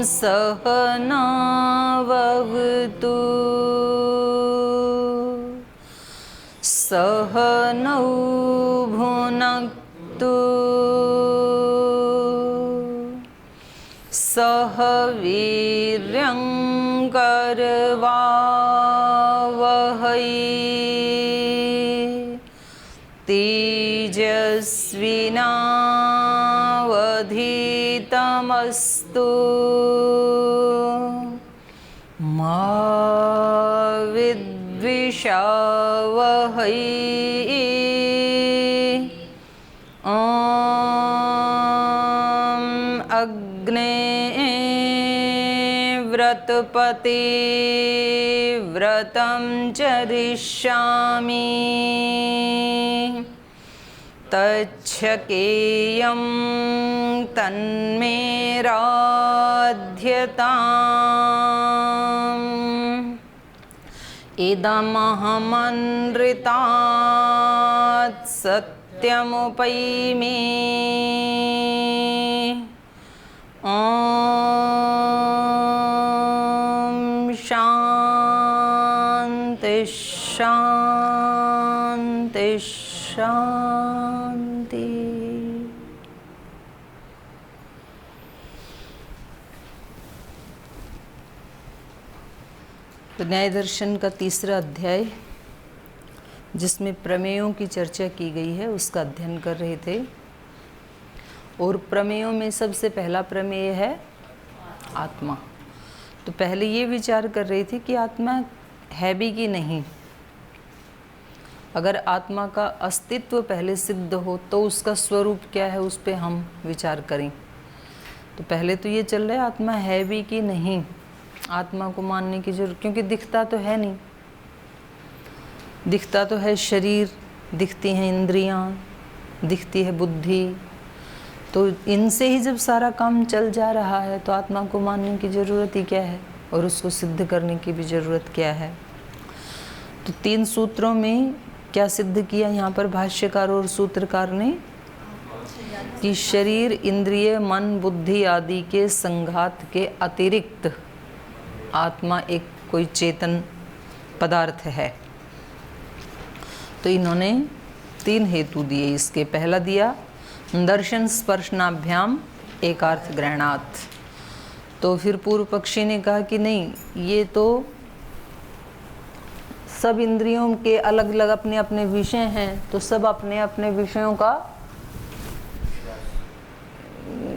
सहनाववतु सहनौ भुनक्तु सह वीर्यं करवावहै तेजस्विनावधीतमस्तु मा विद्विषावहै अग्ने व्रतपते व्रतं चरिष्यामि तच्छकेयं तन्मे राध्यताम् इदमहमनृतात् सत्यमुपैमि ॐ शान्ति शान्ति शान्ति। तो न्याय दर्शन का तीसरा अध्याय जिसमें प्रमेयों की चर्चा की गई है उसका अध्ययन कर रहे थे। और प्रमेयों में सबसे पहला प्रमेय है आत्मा। तो पहले ये विचार कर रहे थे कि आत्मा है भी कि नहीं। अगर आत्मा का अस्तित्व पहले सिद्ध हो तो उसका स्वरूप क्या है, उस पे हम विचार करें। तो पहले तो ये चल रहा है आत्मा है भी कि नहीं। आत्मा को मानने की जरूरत, क्योंकि दिखता तो है नहीं। दिखता तो है शरीर, दिखती हैं इंद्रियां, दिखती है बुद्धि। तो इनसे ही जब सारा काम चल जा रहा है तो आत्मा को मानने की ज़रूरत ही क्या है, और उसको सिद्ध करने की भी ज़रूरत क्या है। तो 3 सूत्रों में क्या सिद्ध किया यहाँ पर भाष्यकार और सूत्रकार ने, कि शरीर, इंद्रिय, मन, बुद्धि आदि के संघात के अतिरिक्त आत्मा एक कोई चेतन पदार्थ है। तो इन्होंने 3 हेतु दिए इसके। पहला दिया दर्शन स्पर्शनाभ्याम एकार्थ ग्रहणात्। तो फिर पूर्व पक्षी ने कहा कि नहीं, ये तो सब इंद्रियों के अलग अलग अपने अपने विषय हैं, तो सब अपने अपने विषयों का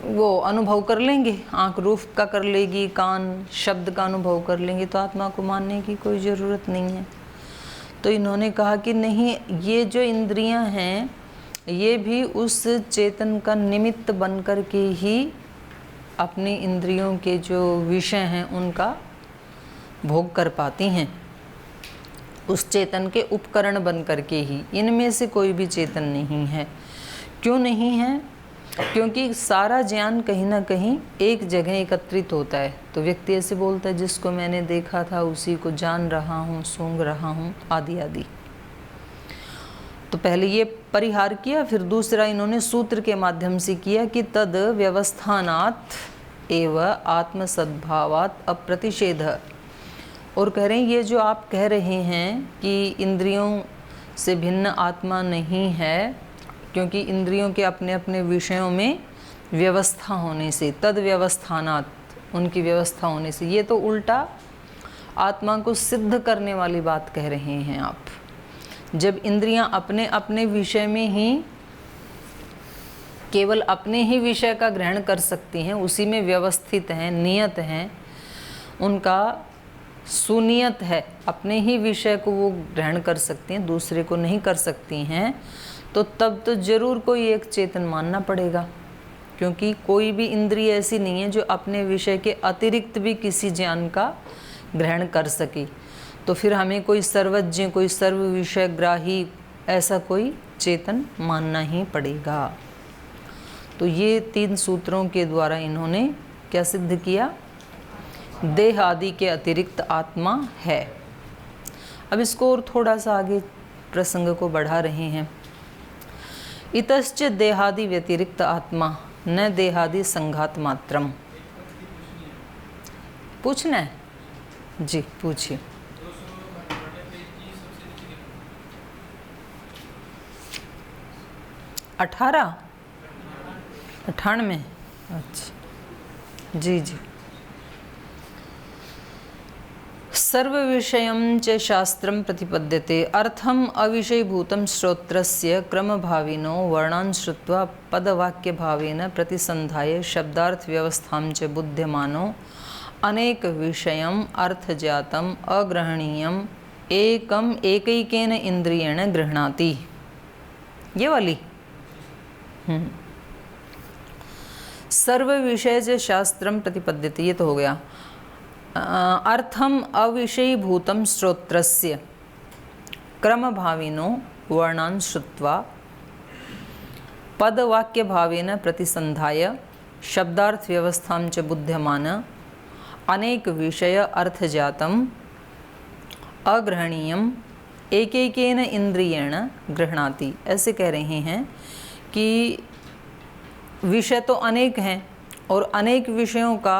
वो अनुभव कर लेंगे। आँख रूप का कर लेगी, कान शब्द का अनुभव कर लेंगे, तो आत्मा को मानने की कोई ज़रूरत नहीं है। तो इन्होंने कहा कि नहीं, ये जो इंद्रियां हैं ये भी उस चेतन का निमित्त बनकर के ही अपनी इंद्रियों के जो विषय हैं उनका भोग कर पाती हैं, उस चेतन के उपकरण बनकर के ही। इनमें से कोई भी चेतन नहीं है। क्यों नहीं है? क्योंकि सारा ज्ञान कहीं ना कहीं एक जगह एकत्रित होता है। तो व्यक्ति ऐसे बोलता है, जिसको मैंने देखा था उसी को जान रहा हूँ, सूंघ रहा हूँ, आदि आदि। तो पहले ये परिहार किया, फिर दूसरा इन्होंने सूत्र के माध्यम से किया कि तद व्यवस्थानात् एव आत्मसद्भावात् अप्रतिषेध। और कह रहे हैं ये जो आप कह रहे हैं कि इंद्रियों से भिन्न आत्मा नहीं है, क्योंकि इंद्रियों के अपने अपने विषयों में व्यवस्था होने से, तद व्यवस्थानात्, उनकी व्यवस्था होने से, ये तो उल्टा आत्मा को सिद्ध करने वाली बात कह रहे हैं आप। जब इंद्रियां अपने अपने विषय में ही केवल अपने ही विषय का ग्रहण कर सकती हैं, उसी में व्यवस्थित हैं, नियत हैं, उनका सुनियत है, अपने ही विषय को वो ग्रहण कर सकती हैं, दूसरे को नहीं कर सकती हैं, तो तब तो जरूर कोई एक चेतन मानना पड़ेगा। क्योंकि कोई भी इंद्रिय ऐसी नहीं है जो अपने विषय के अतिरिक्त भी किसी ज्ञान का ग्रहण कर सके। तो फिर हमें कोई सर्वज्ञ, कोई सर्व विषय ग्राही ऐसा कोई चेतन मानना ही पड़ेगा। तो ये 3 सूत्रों के द्वारा इन्होंने क्या सिद्ध किया? देह आदि के अतिरिक्त आत्मा है। अब इसको और थोड़ा सा आगे प्रसंग को बढ़ा रहे हैं। इतश्च देहादि व्यतिरिक्त आत्मा न देहादि संघात मात्रम। पूछना है जी, पूछिए। 18 98। अच्छा जी जी। सर्व विषयं च शास्त्रं प्रतिपद्यते अर्थम अविषयभूतं श्रोत्रस्य क्रमभाविनो वर्णान् श्रुत्वा पदवाक्यभावेन प्रतिसंधाय शब्दार्थ व्यवस्थां च बुध्यमानो अनेक विषयम् अर्थजातम् अग्रहणीयम् एकम एकैकेन इंद्रियेण गृह्णाति। ये वाली सर्व विषय से शास्त्रम प्रतिपद्यते, ये तो हो गया। अर्थम अविषयीभूतम श्रोत्रस्य क्रमभाविनो वर्णान् श्रुत्वा पदवाक्य भावेन प्रतिसंधाय शब्दार्थ व्यवस्थां च बुध्यमान अनेक विषय अर्थजातम् अग्रहणीयम् एकैकेन इंद्रियेण गृह्णाति। ऐसे कह रहे हैं कि विषय तो अनेक हैं और अनेक विषयों का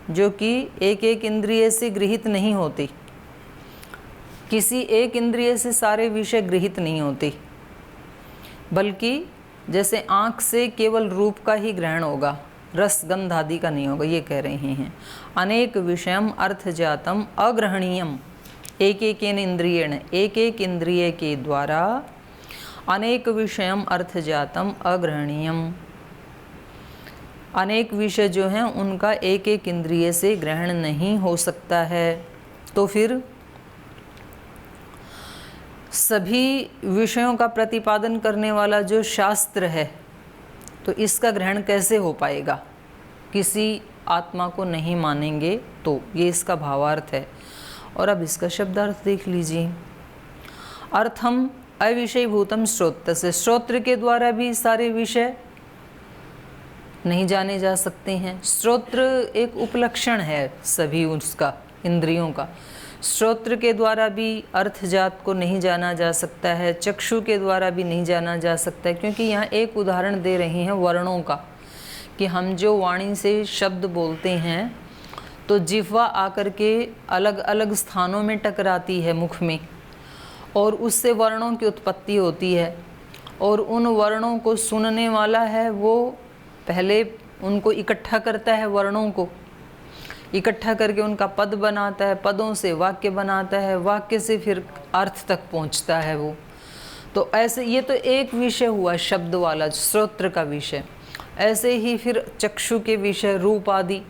जो कि एक एक इंद्रिय से गृहीत नहीं होती, किसी एक इंद्रिय से सारे विषय गृहीत नहीं होते, बल्कि जैसे आँख से केवल रूप का ही ग्रहण होगा, रस गंध आदि का नहीं होगा। ये कह रहे हैं अनेक विषयम अर्थजातम अग्रहणीयम एकेकेन इंद्रियेण, एक एक इंद्रिय के द्वारा अनेक विषयम अर्थजातम अग्रहणीयम, अनेक विषय जो हैं उनका एक एक इंद्रिय से ग्रहण नहीं हो सकता है। तो फिर सभी विषयों का प्रतिपादन करने वाला जो शास्त्र है, तो इसका ग्रहण कैसे हो पाएगा? किसी आत्मा को नहीं मानेंगे तो, ये इसका भावार्थ है। और अब इसका शब्दार्थ देख लीजिए। अर्थम अविषयभूतम श्रोत्र से, श्रोत्र के द्वारा भी सारे विषय नहीं जाने जा सकते हैं। श्रोत्र एक उपलक्षण है सभी उसका, इंद्रियों का। श्रोत्र के द्वारा भी अर्थजात को नहीं जाना जा सकता है, चक्षु के द्वारा भी नहीं जाना जा सकता है, क्योंकि यहाँ एक उदाहरण दे रहे हैं वर्णों का कि हम जो वाणी से शब्द बोलते हैं तो जिह्वा आकर के अलग अलग स्थानों में टकराती है मुख में, और उससे वर्णों की उत्पत्ति होती है। और उन वर्णों को सुनने वाला है वो पहले उनको इकट्ठा करता है, वर्णों को इकट्ठा करके उनका पद बनाता है, पदों से वाक्य बनाता है, वाक्य से फिर अर्थ तक पहुंचता है वो। तो ऐसे ये तो एक विषय हुआ शब्द वाला, श्रोत्र का विषय। ऐसे ही फिर चक्षु के विषय रूप आदि,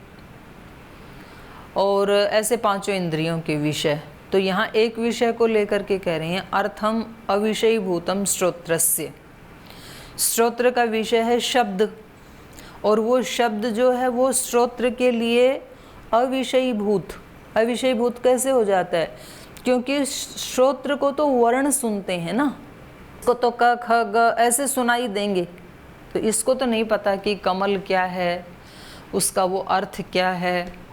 और ऐसे पांचों इंद्रियों के विषय। तो यहाँ एक विषय को लेकर के कह रहे हैं अर्थम अविषयीभूतम श्रोत्रस्य। श्रोत्र का विषय है शब्द, और वो शब्द जो है वो श्रोत्र के लिए अविषयीभूत। अविषयीभूत कैसे हो जाता है? क्योंकि श्रोत्र को तो वर्ण सुनते हैं ना, इसको तो क ख ग ऐसे सुनाई देंगे, तो इसको तो नहीं पता कि कमल क्या है, उसका वो अर्थ क्या है।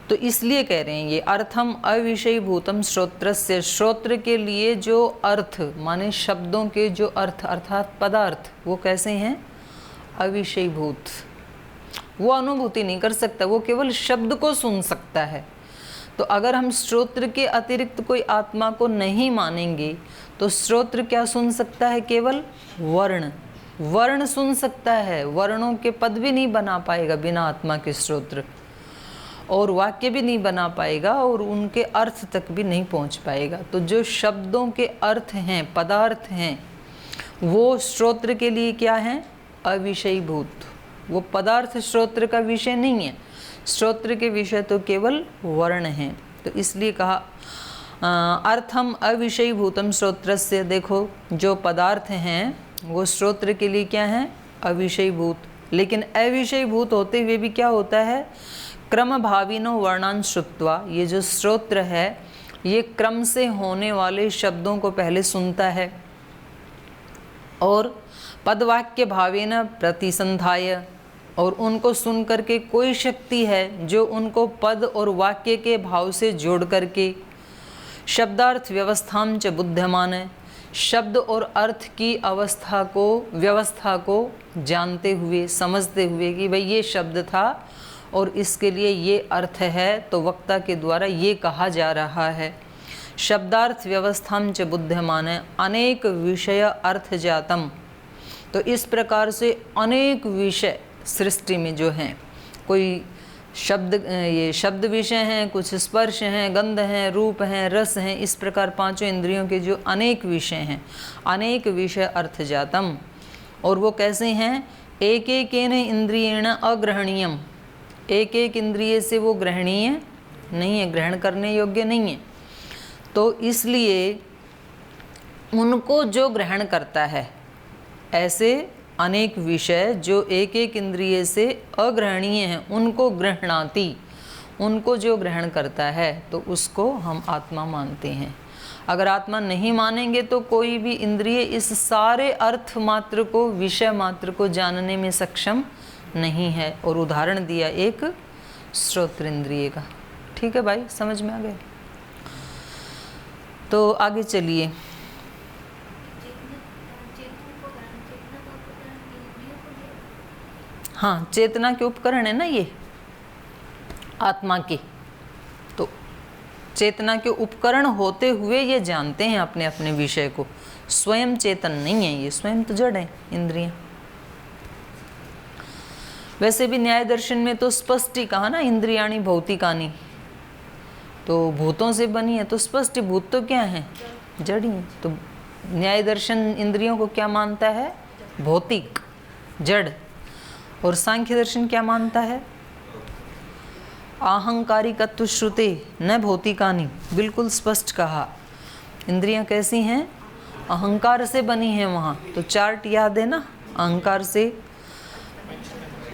तो इसलिए कह रहे हैं ये अर्थम अविषयीभूतम श्रोत्रस्य, श्रोत्र के लिए जो अर्थ माने शब्दों के जो अर्थ अर्थात पदार्थ, वो कैसे हैं? अविषयीभूत। वो अनुभूति नहीं कर सकता, वो केवल शब्द को सुन सकता है। तो अगर हम श्रोत्र के अतिरिक्त कोई आत्मा को नहीं मानेंगे तो श्रोत्र क्या सुन सकता है? केवल वर्ण। वर्ण सुन सकता है, वर्णों के पद भी नहीं बना पाएगा बिना आत्मा के श्रोत्र, और वाक्य भी नहीं बना पाएगा, और उनके अर्थ तक भी नहीं पहुंच पाएगा। तो जो शब्दों के अर्थ हैं, पदार्थ हैं, वो श्रोत्र के लिए क्या हैं? अविषयीभूत। वो पदार्थ श्रोत्र का विषय नहीं है, श्रोत्र के विषय तो केवल वर्ण हैं। तो इसलिए कहा अर्थम अविषयीभूतम श्रोत्रस्य। देखो जो पदार्थ हैं वो श्रोत्र के लिए क्या हैं? अविषयीभूत। लेकिन अविषयीभूत होते हुए भी क्या होता है? क्रमभाविनो वर्णान् श्रुत्वा, ये जो श्रोत्र है ये क्रम से होने वाले शब्दों को पहले सुनता है, और पदवाक्य भावेन प्रतिसंधाय, और उनको सुन करके कोई शक्ति है जो उनको पद और वाक्य के भाव से जोड़ करके शब्दार्थ व्यवस्थां च बुध्यमान है, शब्द और अर्थ की अवस्था को, व्यवस्था को जानते हुए, समझते हुए कि भाई ये शब्द था और इसके लिए ये अर्थ है, तो वक्ता के द्वारा ये कहा जा रहा है, शब्दार्थ व्यवस्थाम च बुद्धिमान अनेक विषय अर्थ जातम। तो इस प्रकार से अनेक विषय सृष्टि में जो हैं, कोई शब्द, ये शब्द विषय हैं, कुछ स्पर्श हैं, गंध हैं, रूप हैं, रस हैं, इस प्रकार पांचों इंद्रियों के जो अनेक विषय हैं, अनेक विषय अर्थ जातम। और वो कैसे हैं? एक एक इंद्रियेण अग्रहणीयम, एक एक इंद्रिय से वो ग्रहणीय नहीं है, ग्रहण करने योग्य नहीं है। तो इसलिए उनको जो ग्रहण करता है, ऐसे अनेक विषय जो एक एक इंद्रिय से अग्रहणीय हैं, उनको ग्रहणाति, उनको जो ग्रहण करता है, तो उसको हम आत्मा मानते हैं। अगर आत्मा नहीं मानेंगे तो कोई भी इंद्रिय इस सारे अर्थ मात्र को, विषय मात्र को जानने में सक्षम नहीं है। और उदाहरण दिया एक श्रोत्र इंद्रिय का। ठीक है भाई, समझ में आ गए? तो आगे चलिए। हाँ, चेतना के उपकरण है ना ये आत्मा के, तो चेतना के उपकरण होते हुए ये जानते हैं अपने अपने विषय को। स्वयं चेतन नहीं है ये, स्वयं तो जड़ है इंद्रियां। वैसे भी न्याय दर्शन में तो स्पष्ट ही कहा ना, इंद्रियाणी भौतिकानी, तो भूतों से बनी है, तो स्पष्ट भूत तो क्या है? जड़ ही। तो न्याय दर्शन इंद्रियों को क्या मानता है? भौतिक, जड़। और सांख्य दर्शन क्या मानता है? अहंकारिकत्व श्रुते न भौतिकानी, बिल्कुल स्पष्ट कहा। इंद्रियां कैसी हैं? अहंकार से बनी हैं वहाँ। तो चार्ट याद है ना, अहंकार से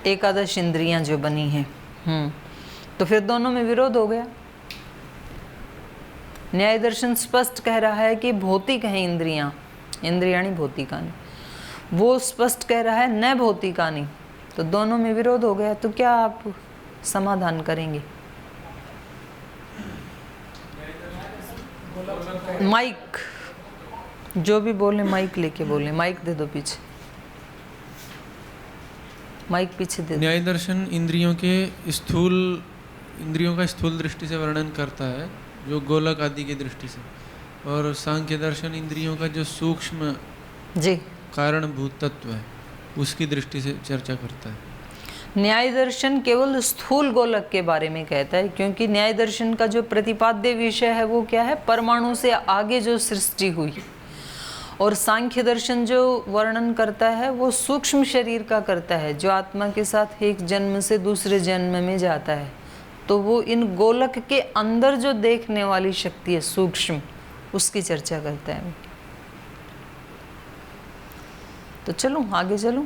एकादश इंद्रियां जो बनी हैं। तो फिर दोनों में विरोध हो गया। न्याय दर्शन स्पष्ट कह रहा है कि भौतिक हैं इंद्रियां, इंद्रियाणी भौतिकानी। वो स्पष्ट कह रहा है न भौतिकानी। तो दोनों में विरोध हो गया। तो क्या आप समाधान करेंगे? माइक, जो भी बोले माइक लेके बोले। माइक दे दो पीछे, माइक पीछे दे दो। न्याय दर्शन इंद्रियों का स्थूल दृष्टि से वर्णन करता है, जो गोलक आदि की दृष्टि से। और सांख्य दर्शन इंद्रियों का जो सूक्ष्म जी कारणभूत तत्व है, उसकी दृष्टि से चर्चा करता है। न्याय दर्शन केवल स्थूल गोलक के बारे में कहता है, क्योंकि न्याय दर्शन का जो प्रतिपाद्य विषय है वो क्या है? परमाणु से आगे जो सृष्टि हुई। और सांख्य दर्शन जो वर्णन करता है वो सूक्ष्म शरीर का करता है, जो आत्मा के साथ एक जन्म से दूसरे जन्म में जाता है। तो वो इन गोलक के अंदर जो देखने वाली शक्ति है सूक्ष्म, उसकी चर्चा करता है। तो चलो आगे चलो,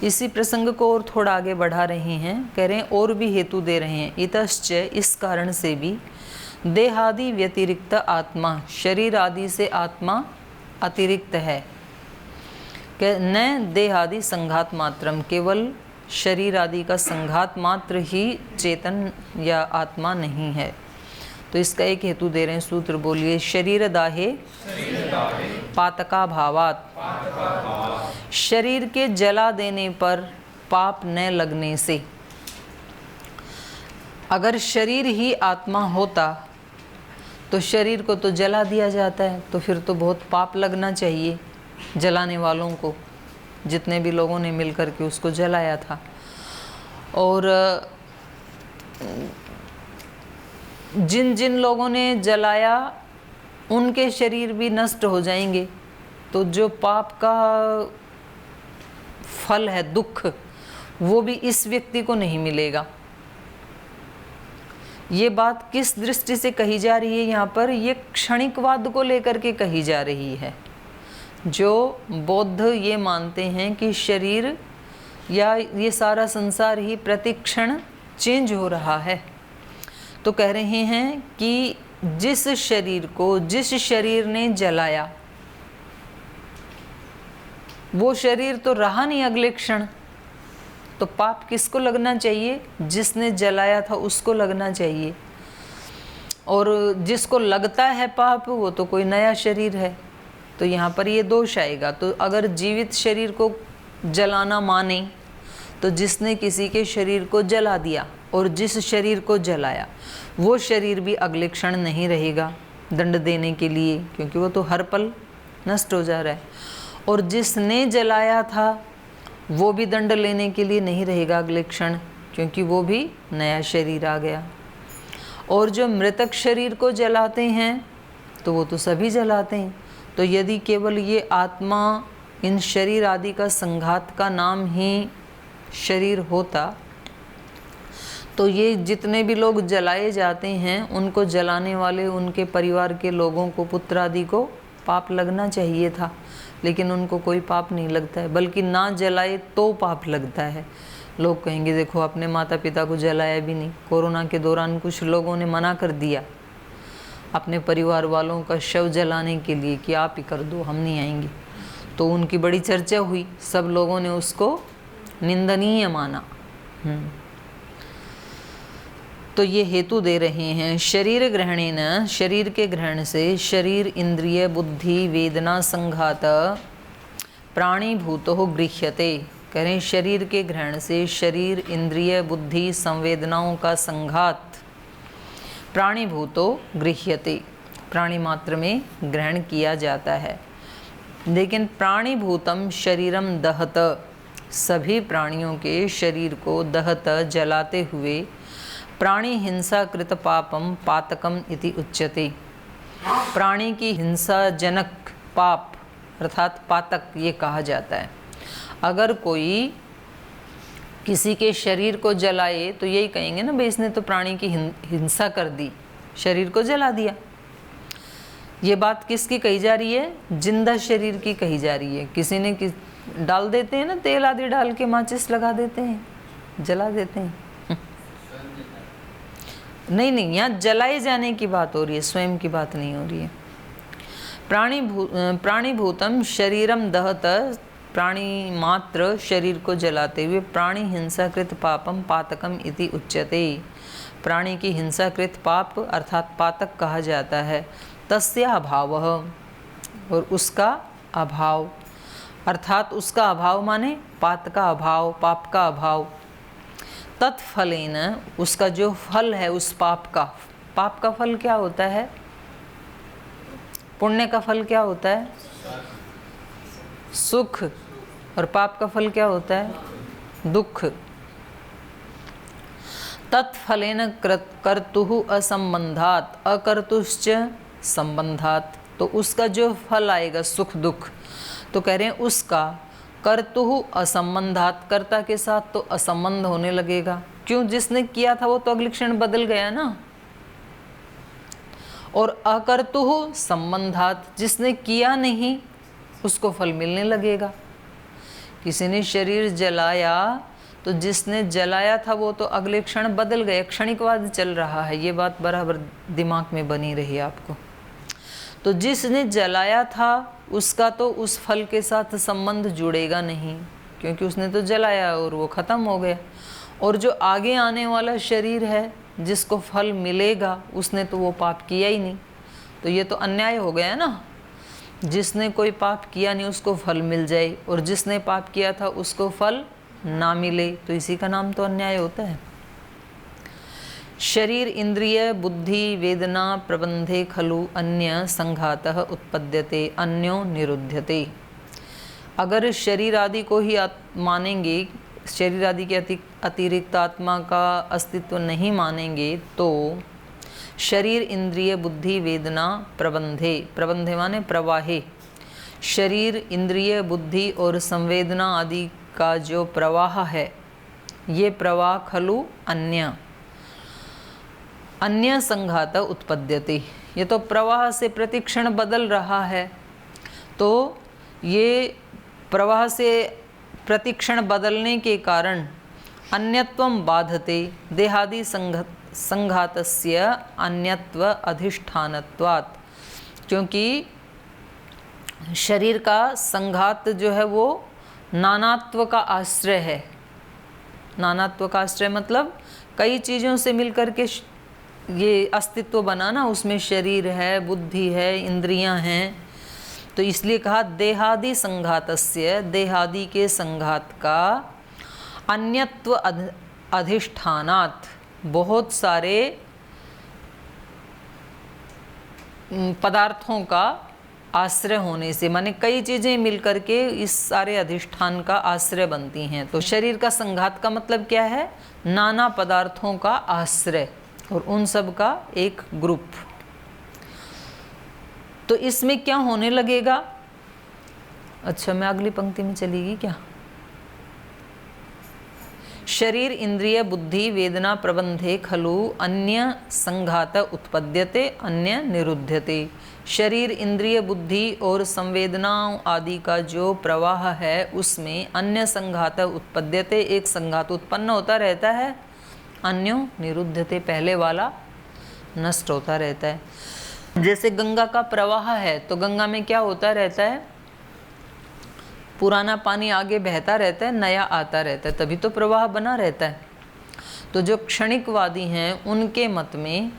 इसी प्रसंग को और थोड़ा आगे बढ़ा रहे हैं। कह रहे हैं और भी हेतु दे रहे हैं। इतश्च, इस कारण से भी देहादि व्यतिरिक्त आत्मा, शरीर आदि से आत्मा अतिरिक्त है। न देहादि संघात मात्रम, केवल शरीर आदि का संघात मात्र ही चेतन या आत्मा नहीं है। तो इसका एक हेतु दे रहे हैं, सूत्र बोलिए। शरीर दाहे पातका भावात, शरीर के जला देने पर पाप न लगने से। अगर शरीर ही आत्मा होता तो शरीर को तो जला दिया जाता है, तो फिर तो बहुत पाप लगना चाहिए जलाने वालों को, जितने भी लोगों ने मिलकर के उसको जलाया था। और जिन जिन लोगों ने जलाया उनके शरीर भी नष्ट हो जाएंगे। तो जो पाप का फल है, दुख, वो भी इस व्यक्ति को नहीं मिलेगा। ये बात किस दृष्टि से कही जा रही है यहाँ पर? ये क्षणिकवाद को लेकर के कही जा रही है। जो बौद्ध ये मानते हैं कि शरीर या ये सारा संसार ही प्रतिक्षण चेंज हो रहा है। तो कह रहे हैं कि जिस शरीर को जिस शरीर ने जलाया, वो शरीर तो रहा नहीं अगले क्षण। तो पाप किसको लगना चाहिए? जिसने जलाया था उसको लगना चाहिए। और जिसको लगता है पाप, वो तो कोई नया शरीर है। तो यहाँ पर ये दोष आएगा। तो अगर जीवित शरीर को जलाना माने तो जिसने किसी के शरीर को जला दिया और जिस शरीर को जलाया वो शरीर भी अगले क्षण नहीं रहेगा दंड देने के लिए, क्योंकि वो तो हर पल नष्ट हो जा रहा है। और जिसने जलाया था वो भी दंड लेने के लिए नहीं रहेगा अगले क्षण, क्योंकि वो भी नया शरीर आ गया। और जो मृतक शरीर को जलाते हैं तो वो तो सभी जलाते हैं। तो यदि केवल ये आत्मा इन शरीर आदि का संघात का नाम ही शरीर होता तो ये जितने भी लोग जलाए जाते हैं उनको जलाने वाले उनके परिवार के लोगों को, पुत्र आदि को पाप लगना चाहिए था, लेकिन उनको कोई पाप नहीं लगता है, बल्कि ना जलाए तो पाप लगता है। लोग कहेंगे देखो अपने माता पिता को जलाया भी नहीं। कोरोना के दौरान कुछ लोगों ने मना कर दिया अपने परिवार वालों का शव जलाने के लिए कि आप ही कर दो, हम नहीं आएंगे। तो उनकी बड़ी चर्चा हुई, सब लोगों ने उसको निंदनीय माना। तो ये हेतु दे रहे हैं, शरीर ग्रहणेन, शरीर के ग्रहण से, शरीर इंद्रिय बुद्धि वेदना संघात प्राणीभूतो गृह्यते। कह रहे हैं शरीर के ग्रहण से शरीर इंद्रिय बुद्धि संवेदनाओं का संघात प्राणीभूतो गृह्यते, प्राणी मात्र में ग्रहण किया जाता है। लेकिन प्राणीभूतम शरीरम दहत, सभी प्राणियों के शरीर को दहत जलाते हुए प्राणी हिंसा कृत पापम पातकम इति उच्यते। प्राणी की हिंसा जनक पाप अर्थात पातक ये कहा जाता है। अगर कोई किसी के शरीर को जलाए तो यही कहेंगे ना भाई इसने तो प्राणी की हिंसा कर दी, शरीर को जला दिया। ये बात किसकी कही जा रही है? जिंदा शरीर की कही जा रही है। किसी ने डाल देते हैं ना, तेल आदि डाल के माचिस लगा देते हैं, जला देते हैं। नहीं, यहाँ जलाए जाने की बात हो रही है, स्वयं की बात नहीं हो रही है। प्राणीभूतम शरीरम दहत, प्राणी मात्र शरीर को जलाते हुए प्राणी हिंसाकृत पापम पातकम इति उच्यते। प्राणी की हिंसाकृत पाप अर्थात पातक कहा जाता है। तस्य अभाव, और उसका अभाव अर्थात उसका अभाव माने पात का अभाव, पाप का अभाव। तत्फलेन, उसका जो फल है उस पाप का फल क्या होता है? पुण्य का फल क्या होता है? सुख। और पाप का फल क्या होता है? दुख। तत्फलेन कर्तुः असंबंधात अकर्तुश्च संबंधात, तो उसका जो फल आएगा सुख दुख, तो कह रहे हैं उसका कर्तुः असंबंधात, कर्ता के साथ तो असंबंध होने लगेगा। क्यों? जिसने किया था वो तो अगले क्षण बदल गया ना। और अकर्तुः संबंधात, जिसने किया नहीं उसको फल मिलने लगेगा। किसी ने शरीर जलाया तो जिसने जलाया था वो तो अगले क्षण बदल गया, क्षणिकवाद चल रहा है। ये बात बराबर दिमाग में बनी रही आपको। तो जिसने जलाया था उसका तो उस फल के साथ संबंध जुड़ेगा नहीं, क्योंकि उसने तो जलाया और वो ख़त्म हो गया। और जो आगे आने वाला शरीर है जिसको फल मिलेगा उसने तो वो पाप किया ही नहीं। तो ये तो अन्याय हो गया ना। जिसने कोई पाप किया नहीं उसको फल मिल जाए और जिसने पाप किया था उसको फल ना मिले, तो इसी का नाम तो अन्याय होता है। शरीर इंद्रिय बुद्धि वेदना प्रबंधे खलु अन्य संघातः उत्पद्यते अन्यो निरुध्यते। अगर शरीर आदि को ही मानेंगे, शरीर आदि के अतिरिक्त आत्मा का अस्तित्व नहीं मानेंगे तो शरीर इंद्रिय बुद्धि वेदना प्रबंधे, प्रबंधे माने प्रवाहे, शरीर इंद्रिय बुद्धि और संवेदना आदि का जो प्रवाह है ये प्रवाह खलु अन्य संघात उत्पद्यते। ये तो प्रवाह से प्रतिक्षण बदल रहा है, तो ये प्रवाह से प्रतिक्षण बदलने के कारण अन्यत्वं बाधते देहादि संघातस्य अन्यत्व अधिष्ठानत्वात्। क्योंकि शरीर का संघात जो है वो नानात्व का आश्रय है। नानात्व का आश्रय मतलब कई चीज़ों से मिलकर के ये अस्तित्व बना ना, उसमें शरीर है, बुद्धि है, इंद्रियां हैं। तो इसलिए कहा देहादि संघातस्य, देहादि के संघात का अन्यत्व अधिष्ठानात्, बहुत सारे पदार्थों का आश्रय होने से, माने कई चीज़ें मिलकर के इस सारे अधिष्ठान का आश्रय बनती हैं। तो शरीर का संघात का मतलब क्या है? नाना पदार्थों का आश्रय और उन सब का एक ग्रुप। तो इसमें क्या होने लगेगा? अच्छा, मैं अगली पंक्ति में चलेगी क्या? शरीर इंद्रिय बुद्धि वेदना प्रबंधे खलु अन्य संघात उत्पद्यते अन्य निरुध्यते। शरीर इंद्रिय बुद्धि और संवेदनाओं आदि का जो प्रवाह है उसमें अन्य संघात उत्पद्यते, एक संघात उत्पन्न होता रहता है, अन्यो निरुध्यते, पहले वाला नष्ट होता रहता है। जैसे गंगा का प्रवाह है तो गंगा में क्या होता रहता है? पुराना पानी आगे बहता रहता है, नया आता रहता है, तभी तो प्रवाह बना रहता है। तो जो क्षणिकवादी हैं उनके मत में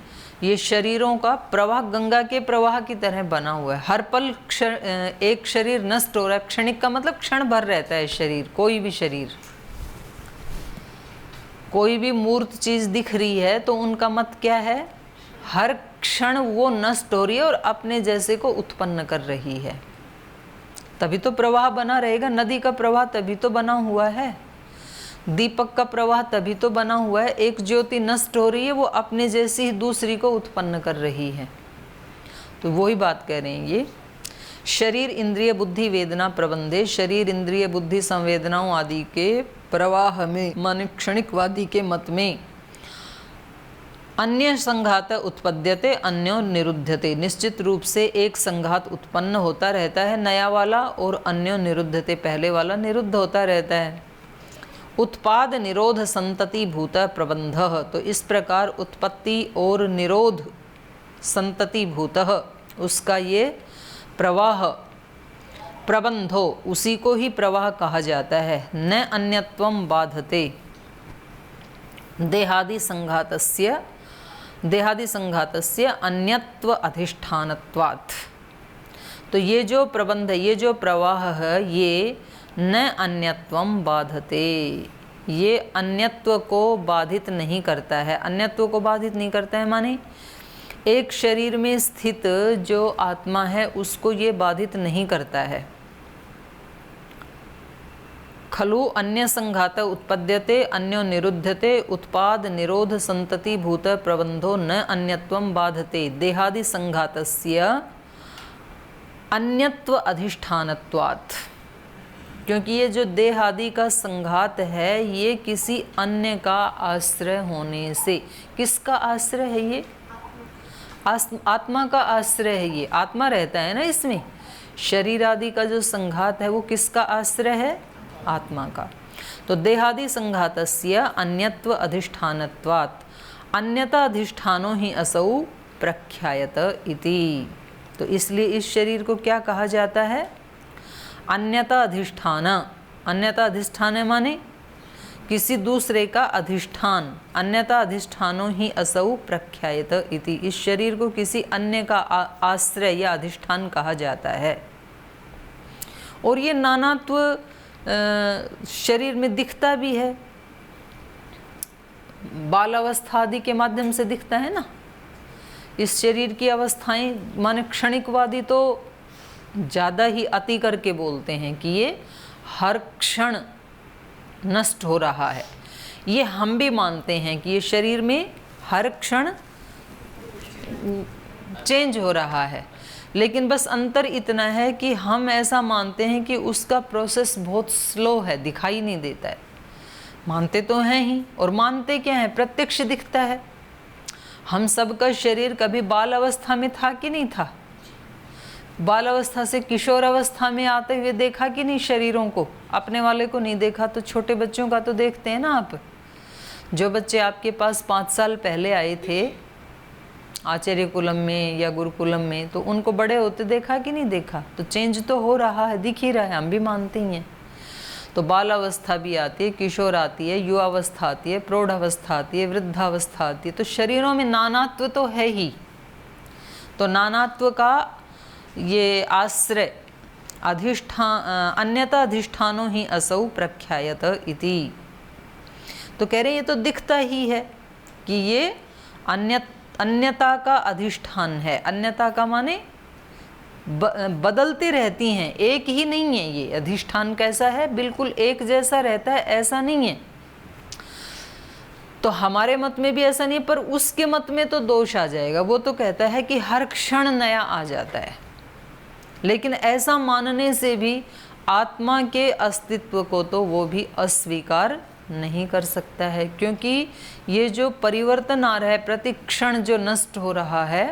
ये शरीरों का प्रवाह गंगा के प्रवाह की तरह बना हुआ है। हर पल एक शरीर नष्ट हो रहा है। क्षणिक का मतलब क्षण भर रहता है शरीर, कोई भी शरीर, कोई भी मूर्त चीज दिख रही है तो उनका मत क्या है? हर क्षण वो नष्ट हो रही है और अपने जैसे को उत्पन्न कर रही है, तभी तो प्रवाह बना रहेगा। नदी का प्रवाह तभी तो बना हुआ है, दीपक का प्रवाह तभी तो बना हुआ है। एक ज्योति नष्ट हो रही है, वो अपने जैसी दूसरी को उत्पन्न कर रही है। तो वही बात कह रहे हैं ये। शरीर इंद्रिय बुद्धि वेदना प्रबंधे, शरीर इंद्रिय बुद्धि संवेदनाओं आदि के प्रवाह में, माने क्षणिकवादी के मत में, अन्य संघात उत्पद्यते अन्यो निरुध्यते, निश्चित रूप से एक संघात उत्पन्न होता रहता है नया वाला, और अन्यो निरुद्धते, पहले वाला निरुद्ध होता रहता है। उत्पाद निरोध संतति भूत प्रबंध, तो इस प्रकार उत्पत्ति और निरोध संतति भूत, उसका ये प्रवाह, प्रबंधो, उसी को ही प्रवाह कहा जाता है। न अन्यत्वं बाधते देहादि संघातस्य, देहादि संघातस्य अन्यत्व अधिष्ठानत्वात्। तो ये जो प्रबंध है, ये जो प्रवाह है, ये न अन्यत्वं बाधते, ये अन्यत्व को बाधित नहीं करता है। अन्यत्व को बाधित नहीं करता है माने एक शरीर में स्थित जो आत्मा है उसको ये बाधित नहीं करता है। खलु अन्य संघात उत्पद्यते अन्यो निरुध्यते, उत्पाद निरोध संतति भूत प्रबंधो न अन्यत्वं बाधते देहादि संघातस्य अन्यत्व अधिष्ठानत्वात्। क्योंकि ये जो देह आदि का संघात है ये किसी अन्य का आश्रय होने से, किसका आश्रय है? ये आत्मा का आश्रय है। ये आत्मा रहता है ना इसमें। शरीर आदि का जो संघात है वो किसका आश्रय है? आत्मा का। तो देहादि संघातस्य अन्यत्व अधिष्ठानत्वात् अन्यता अधिष्ठानो ही असौ प्रख्यायत इति। तो इसलिए इस शरीर को क्या कहा जाता है? अन्यता अधिष्ठान। अन्यता अधिष्ठान माने किसी दूसरे का अधिष्ठान। अन्यता अधिष्ठानो ही असौ प्रख्यायत इति। इस शरीर को किसी अन्य का आश्रय या अधिष्ठान कहा जाता है। और ये नानात्व शरीर में दिखता भी है, बाल अवस्था आदि के माध्यम से दिखता है ना। इस शरीर की अवस्थाएं माने क्षणिकवादी तो ज़्यादा ही अति करके बोलते हैं कि ये हर क्षण नष्ट हो रहा है। ये हम भी मानते हैं कि ये शरीर में हर क्षण चेंज हो रहा है, लेकिन बस अंतर इतना है कि हम ऐसा मानते हैं कि उसका प्रोसेस बहुत स्लो है, दिखाई नहीं देता है। मानते तो हैं ही, और मानते क्या है? प्रत्यक्ष दिखता है। हम सबका शरीर कभी बाल अवस्था में था कि नहीं था? बाल अवस्था से किशोर अवस्था में आते हुए देखा कि नहीं शरीरों को? अपने वाले को नहीं देखा तो छोटे बच्चों का तो देखते हैं ना आप। जो बच्चे आपके पास 5 साल पहले आए थे आचार्य कुलम में या गुरुकुलम में, तो उनको बड़े होते देखा कि नहीं देखा? तो चेंज तो हो रहा है, दिख ही रहा है, हम भी मानते ही हैं। तो बाल अवस्था भी आती है, किशोर आती है, युवावस्था आती है, प्रौढ़ अवस्था आती है, वृद्धावस्था आती है। तो शरीरों में नानात्व तो है ही। तो नानात्व का ये आश्रय अधिष्ठान अन्यता अधिष्ठानो ही असौ प्रख्यायत इति। तो कह रहे हैं ये तो दिखता ही है कि ये अन्यता का अधिष्ठान है। अन्यता का माने बदलती रहती हैं, एक ही नहीं है। ये अधिष्ठान कैसा है, बिल्कुल एक जैसा रहता है, ऐसा नहीं है। तो हमारे मत में भी ऐसा नहीं है, पर उसके मत में तो दोष आ जाएगा। वो तो कहता है कि हर क्षण नया आ जाता है, लेकिन ऐसा मानने से भी आत्मा के अस्तित्व को तो वो भी अस्वीकार नहीं कर सकता है, क्योंकि ये जो परिवर्तन आ रहा है, प्रति क्षण जो नष्ट हो रहा है,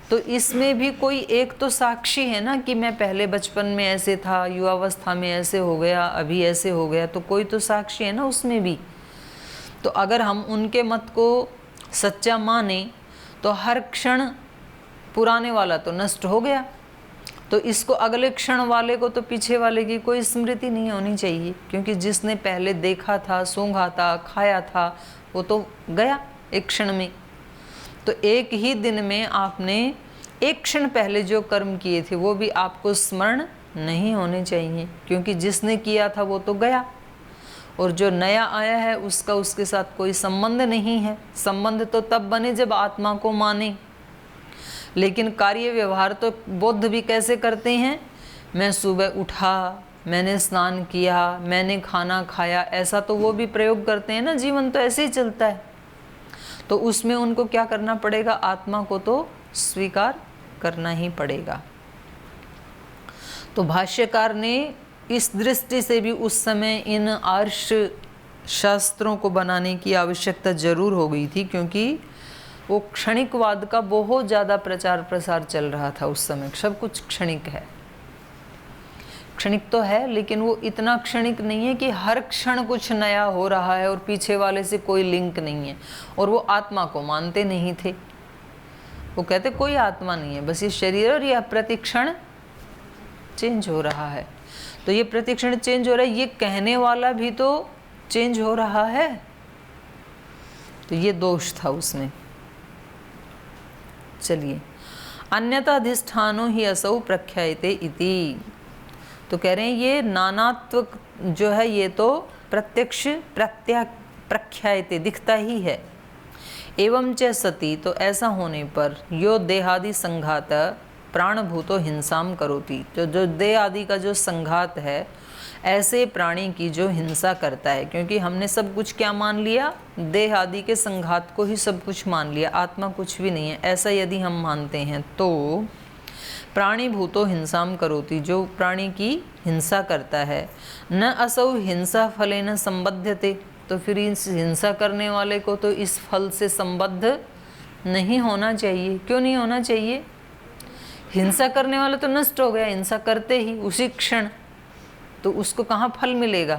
तो इसमें भी कोई एक तो साक्षी है ना कि मैं पहले बचपन में ऐसे था, युवावस्था में ऐसे हो गया, अभी ऐसे हो गया, तो कोई तो साक्षी है ना उसमें भी। तो अगर हम उनके मत को सच्चा माने तो हर क्षण पुराने वाला तो नष्ट हो गया, तो इसको अगले क्षण वाले को तो पीछे वाले की कोई स्मृति नहीं होनी चाहिए, क्योंकि जिसने पहले देखा था, सूंघा था, खाया था, वो तो गया एक क्षण में। तो एक ही दिन में आपने एक क्षण पहले जो कर्म किए थे वो भी आपको स्मरण नहीं होने चाहिए, क्योंकि जिसने किया था वो तो गया, और जो नया आया है उसका उसके साथ कोई संबंध नहीं है। संबंध तो तब बने जब आत्मा को माने, लेकिन कार्य व्यवहार तो बौद्ध भी कैसे करते हैं, मैं सुबह उठा, मैंने स्नान किया, मैंने खाना खाया, ऐसा तो वो भी प्रयोग करते हैं ना। जीवन तो ऐसे ही चलता है, तो उसमें उनको क्या करना पड़ेगा, आत्मा को तो स्वीकार करना ही पड़ेगा। तो भाष्यकार ने इस दृष्टि से भी उस समय इन आर्ष शास्त्रों को बनाने की आवश्यकता जरूर हो गई थी, क्योंकि वो क्षणिकवाद का बहुत ज़्यादा प्रचार प्रसार चल रहा था उस समय। सब कुछ क्षणिक है, क्षणिक तो है, लेकिन वो इतना क्षणिक नहीं है कि हर क्षण कुछ नया हो रहा है और पीछे वाले से कोई लिंक नहीं है। और वो आत्मा को मानते नहीं थे, वो कहते कोई आत्मा नहीं है, बस ये शरीर और यह प्रतिक्षण चेंज हो रहा है। तो ये प्रतिक्षण चेंज हो रहा है, ये कहने वाला भी तो चेंज हो रहा है, तो ये दोष था उसमें। चलिए, अन्यथा अधिष्ठानो ही असौ प्रख्यायते इति। तो कह रहे हैं ये नानात्व जो है ये तो प्रत्यक्ष प्रख्यायते दिखता ही है। एवं च सती, तो ऐसा होने पर यो देहादि संघात प्राणभूतो हिंसाम करोति, जो देह आदि का जो संघात है, ऐसे प्राणी की जो हिंसा करता है, क्योंकि हमने सब कुछ क्या मान लिया, देह आदि के संघात को ही सब कुछ मान लिया, आत्मा कुछ भी नहीं है। ऐसा यदि हम मानते हैं तो प्राणी भूतो हिंसाम करोति, जो प्राणी की हिंसा करता है, न असौ हिंसा फलेन संबध्यते, तो फिर इस हिंसा करने वाले को तो इस फल से संबद्ध नहीं होना चाहिए। क्यों नहीं होना चाहिए, हिंसा करने वाला तो नष्ट हो गया हिंसा करते ही उसी क्षण, तो उसको कहाँ फल मिलेगा,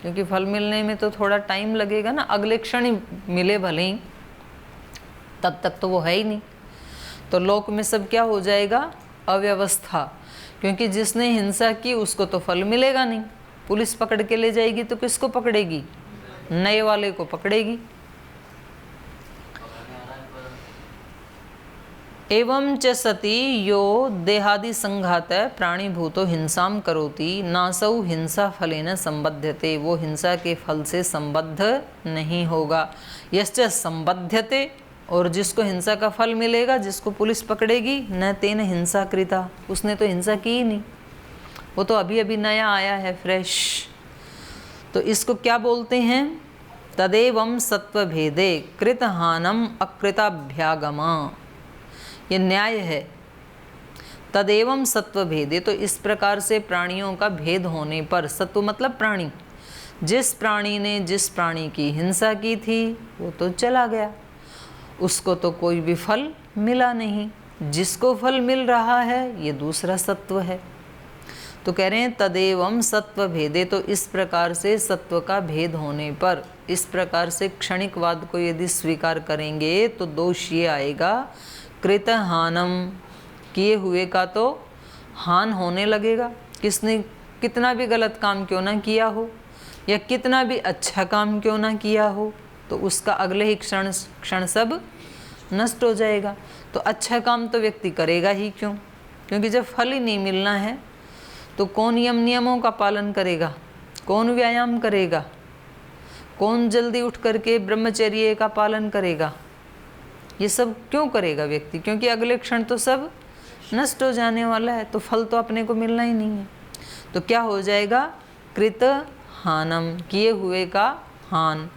क्योंकि फल मिलने में तो थोड़ा टाइम लगेगा ना, अगले क्षण ही मिले भले ही, तब तक तो वो है ही नहीं। तो लोक में सब क्या हो जाएगा, अव्यवस्था, क्योंकि जिसने हिंसा की उसको तो फल मिलेगा नहीं। पुलिस पकड़ के ले जाएगी तो किसको पकड़ेगी, नए वाले को पकड़ेगी। एवं च सति यो देहादि संघात प्राणीभूतो हिंसाम करोति नासौ हिंसा फलेन संबध्यते, वो हिंसा के फल से संबद्ध नहीं होगा। यश्च संबध्यते, और जिसको हिंसा का फल मिलेगा, जिसको पुलिस पकड़ेगी, न तेन हिंसा कृता, उसने तो हिंसा की ही नहीं, वो तो अभी अभी नया आया है, फ्रेश। तो इसको क्या बोलते हैं, तदेवं सत्वभेदे कृतहानम अकृताभ्यागमा, ये न्याय है। तदेवं सत्व भेदे, तो इस प्रकार से प्राणियों का भेद होने पर, सत्व मतलब प्राणी, जिस प्राणी ने जिस प्राणी की हिंसा की थी वो तो चला गया, उसको तो कोई भी फल मिला नहीं, जिसको फल मिल रहा है ये दूसरा सत्व है। तो कह रहे हैं तदेवं सत्व भेदे, तो इस प्रकार से सत्व का भेद होने पर, इस प्रकार से क्षणिकवाद को यदि स्वीकार करेंगे तो दोष ये आएगा, कृत हानम, किए हुए का तो हान होने लगेगा। किसने कितना भी गलत काम क्यों ना किया हो या कितना भी अच्छा काम क्यों ना किया हो, तो उसका अगले ही क्षण सब नष्ट हो जाएगा। तो अच्छा काम तो व्यक्ति करेगा ही क्यों, क्योंकि जब फल ही नहीं मिलना है तो कौन नियमों का पालन करेगा, कौन व्यायाम करेगा, कौन जल्दी उठ करके ब्रह्मचर्य का पालन करेगा? ये सब क्यों करेगा व्यक्ति? क्योंकि अगले क्षण तो सब नष्ट हो जाने वाला है, तो फल तो अपने को मिलना ही नहीं है। तो क्या हो जाएगा? कृत हानम, किए हुए का हान।